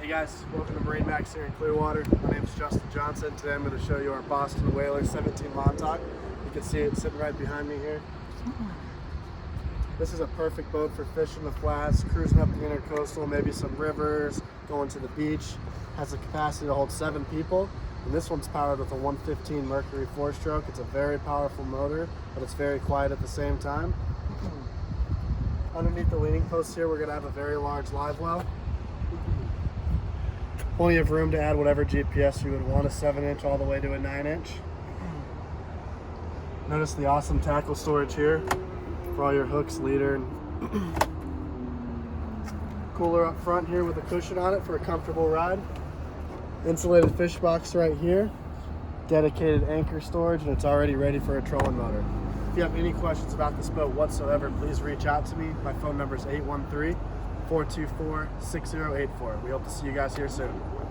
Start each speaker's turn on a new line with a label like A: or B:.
A: Hey guys, welcome to MarineMax here in Clearwater. My name is Justin Johnson. Today I'm going to show you our Boston Whaler 17 Montauk. You can see it sitting right behind me here. This is a perfect boat for fishing the flats, cruising up the intercoastal, maybe some rivers, going to the beach. Has the capacity to hold 7 people. And this one's powered with a 115 Mercury 4-stroke. It's a very powerful motor, but it's very quiet at the same time. Underneath the leaning post here, we're going to have a very large live well. Plenty of room to add whatever GPS you would want, a 7-inch all the way to a 9-inch. Notice the awesome tackle storage here for all your hooks, leader, and cooler up front here with a cushion on it for a comfortable ride. Insulated fish box right here, dedicated anchor storage, and it's already ready for a trolling motor. If you have any questions about this boat whatsoever, please reach out to me. My phone number is 813-424-6084. We hope to see you guys here soon.